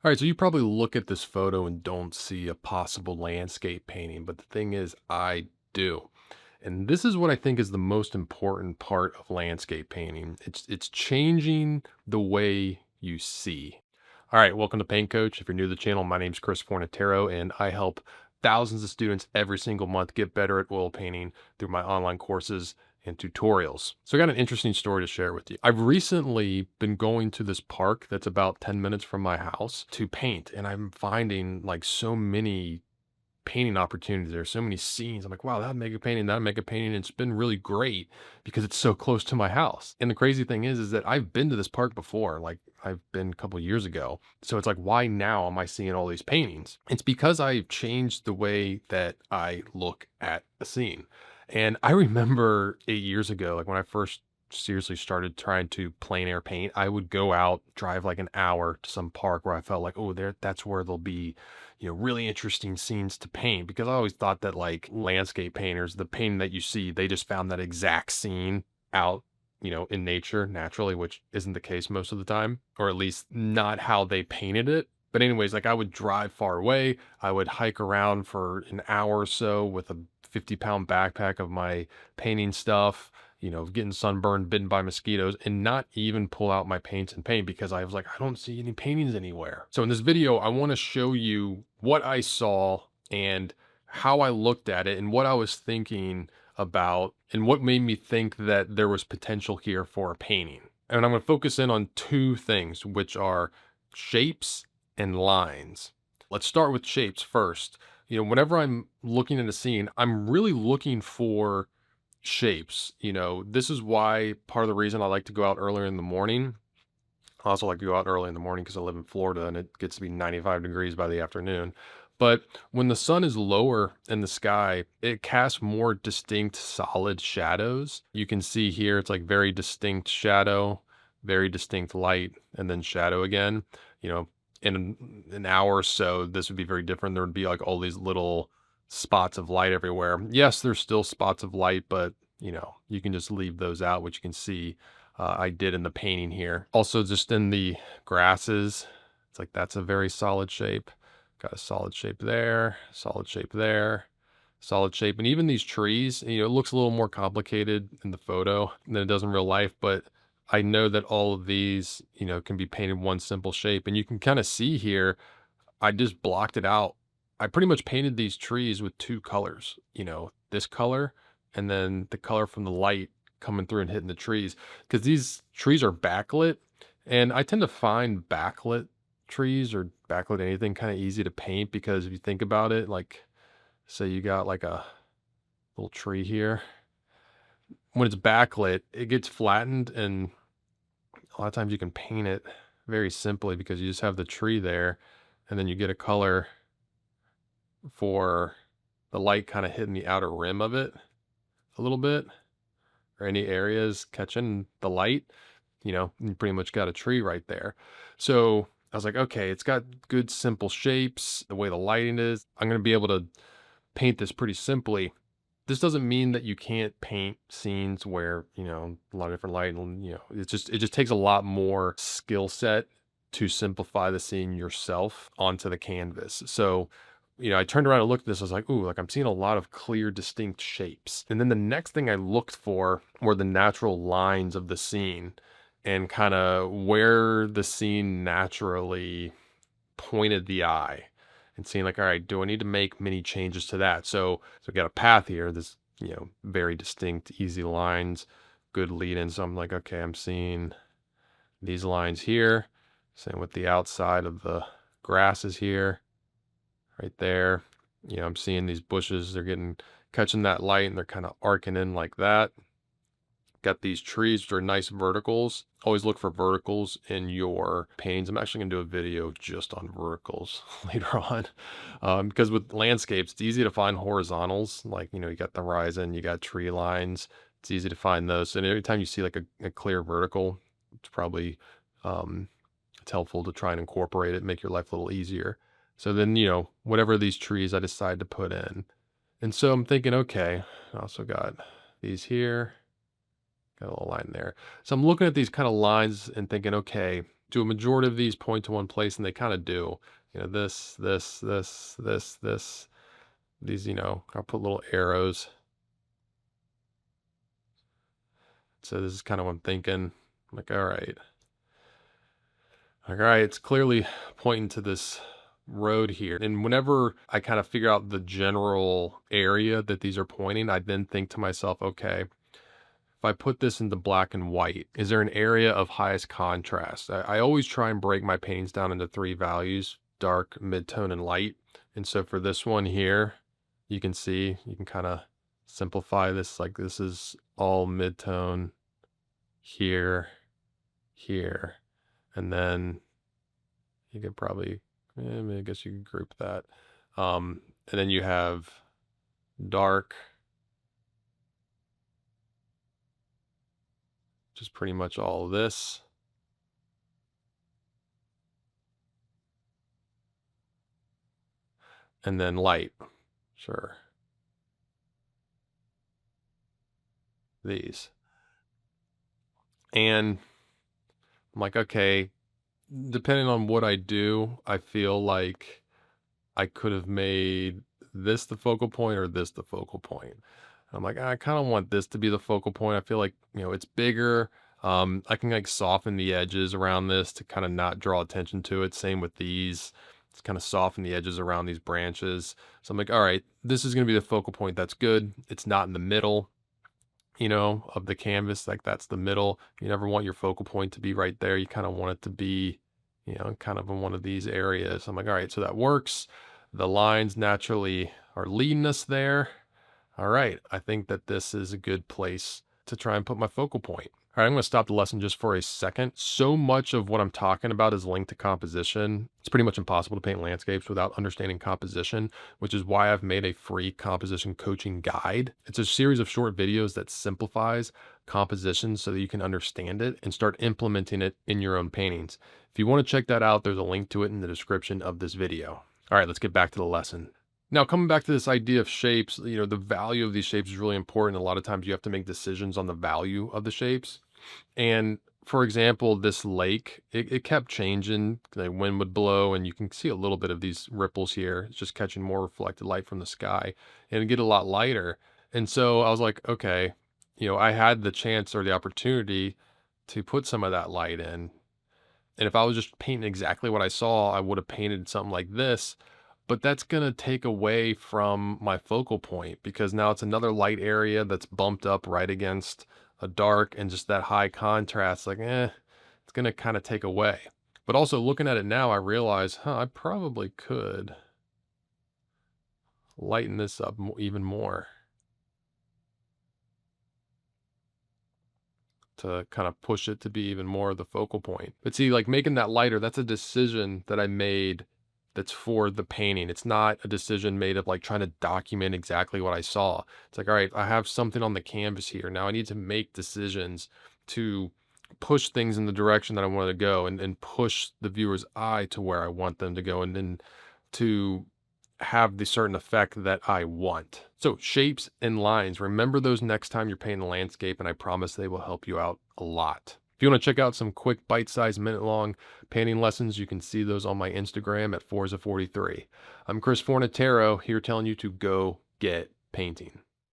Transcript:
All right, so you probably look at this photo and don't see a possible landscape painting, but the thing is, I do. And this is what I think is the most important part of landscape painting. It's changing the way you see. All right, welcome to Paint Coach. If you're new to the channel, my name's Chris Fornatero, and I help thousands of students every single month get better at oil painting through my online courses and tutorials. So I got an interesting story to share with you. I've recently been going to this park that's about 10 minutes from my house to paint, and I'm finding like so many painting opportunities. There's so many scenes. I'm like, wow, that'd make a painting, that'd make a painting. It's been really great because it's so close to my house. And the crazy thing is that I've been to this park before. Like I've been a couple years ago. So it's like, why now am I seeing all these paintings? It's because I've changed the way that I look at a scene. And I remember 8 years ago, like when I first seriously started trying to plein air paint, I would go out, drive like an hour to some park where I felt like, oh, that's where there'll be, really interesting scenes to paint, because I always thought that like landscape painters, the painting that you see, they just found that exact scene out, in nature naturally, which isn't the case most of the time, or at least not how they painted it. But anyways, like I would drive far away, I would hike around for an hour or so with a 50-pound backpack of my painting stuff, getting sunburned, bitten by mosquitoes, and not even pull out my paints and paint because I was like, I don't see any paintings anywhere. So in this video, I want to show you what I saw and how I looked at it and what I was thinking about and what made me think that there was potential here for a painting. And I'm going to focus in on two things, which are shapes and lines. Let's start with shapes first. Whenever I'm looking at a scene, I'm really looking for shapes. This is why part of the reason I like to go out earlier in the morning. I also like to go out early in the morning because I live in Florida and it gets to be 95 degrees by the afternoon. But when the sun is lower in the sky, it casts more distinct solid shadows. You can see here, it's like very distinct shadow, very distinct light, and then shadow again. You know, in an hour or so, this would be very different. There would be like all these little spots of light everywhere. Yes, there's still spots of light, but you can just leave those out, which you can see I did in the painting here. Also, just in the grasses, it's like that's a very solid shape. Got a solid shape there, solid shape there, solid shape. And even these trees, it looks a little more complicated in the photo than it does in real life, but I know that all of these, can be painted one simple shape. And you can kind of see here, I just blocked it out. I pretty much painted these trees with two colors, this color and then the color from the light coming through and hitting the trees, because these trees are backlit. And I tend to find backlit trees or backlit anything kind of easy to paint, because if you think about it, like say you got like a little tree here, when it's backlit, it gets flattened, and a lot of times you can paint it very simply because you just have the tree there and then you get a color for the light kind of hitting the outer rim of it a little bit, or any areas catching the light, you pretty much got a tree right there. So I was like, okay, it's got good simple shapes, the way the lighting is, I'm going to be able to paint this pretty simply. This doesn't mean that you can't paint scenes where, a lot of different light, and, it just takes a lot more skill set to simplify the scene yourself onto the canvas. So, I turned around and looked at this. I was like, ooh, like I'm seeing a lot of clear, distinct shapes. And then the next thing I looked for were the natural lines of the scene and kind of where the scene naturally pointed the eye, and seeing like, all right, do I need to make many changes to that? So I got a path here, this, very distinct, easy lines, good lead in. So I'm like, okay, I'm seeing these lines here. Same with the outside of the grasses here, right there. I'm seeing these bushes, they're catching that light and they're kind of arcing in like that. Got these trees, which are nice verticals. Always look for verticals in your paintings. I'm actually going to do a video just on verticals later on. Because with landscapes, it's easy to find horizontals. Like, you got the horizon, you got tree lines. It's easy to find those. And every time you see like a clear vertical, it's probably, it's helpful to try and incorporate it, make your life a little easier. So then, whatever these trees I decide to put in. And so I'm thinking, okay, I also got these here. Got a little line there. So I'm looking at these kind of lines and thinking, okay, Do a majority of these point to one place? And they kind of do. You know, this, these, you know, I'll put little arrows. So this is kind of what I'm thinking. I'm like, all right. All right, it's clearly pointing to this road here. And whenever I kind of figure out the general area that these are pointing, I then think to myself, okay, if I put this into black and white, is there an area of highest contrast? I always try and break my paintings down into 3 values: dark, mid-tone, and light. And so for this one here, you can see, you can kind of simplify this, like this is all mid-tone here, here, and then you could probably, I guess you could group that. And then you have dark, just pretty much all of this. And then light, sure. These. And I'm like, okay, depending on what I do, I feel like I could have made this the focal point or this the focal point. I'm like, I kind of want this to be the focal point. I feel like, you know, it's bigger. I can like soften the edges around this to kind of not draw attention to it. Same with these. It's kind of soften the edges around these branches. So I'm like, all right, this is going to be the focal point. That's good. It's not in the middle, you know, of the canvas. Like that's the middle. You never want your focal point to be right there. You kind of want it to be, you know, kind of in one of these areas. I'm like, all right, so that works. The lines naturally are leading us there. All right, I think that this is a good place to try and put my focal point. All right, I'm going to stop the lesson just for a second. So much of what I'm talking about is linked to composition. It's pretty much impossible to paint landscapes without understanding composition, which is why I've made a free composition coaching guide. It's a series of short videos that simplifies composition so that you can understand it and start implementing it in your own paintings. If you want to check that out, there's a link to it in the description of this video. All right, let's get back to the lesson. Now, coming back to this idea of shapes, you know, the value of these shapes is really important. A lot of times you have to make decisions on the value of the shapes. And for example, this lake, it kept changing. The wind would blow and you can see a little bit of these ripples here. It's just catching more reflected light from the sky and it'd get a lot lighter. And so I was like, okay, you know, I had the chance or the opportunity to put some of that light in. And if I was just painting exactly what I saw, I would have painted something like this. But that's going to take away from my focal point because now it's another light area that's bumped up right against a dark, and just that high contrast, like, it's going to kind of take away. But also looking at it now, I realize, I probably could lighten this up even more to kind of push it to be even more of the focal point. But see, like making that lighter, that's a decision that I made that's for the painting. It's not a decision made of like trying to document exactly what I saw. It's like, all right, I have something on the canvas here. Now I need to make decisions to push things in the direction that I want to go and push the viewer's eye to where I want them to go and then to have the certain effect that I want. So shapes and lines, remember those next time you're painting a landscape, and I promise they will help you out a lot. If you want to check out some quick bite-sized minute-long painting lessons, you can see those on my Instagram at Forza43. I'm Chris Fornatero, here telling you to go get painting.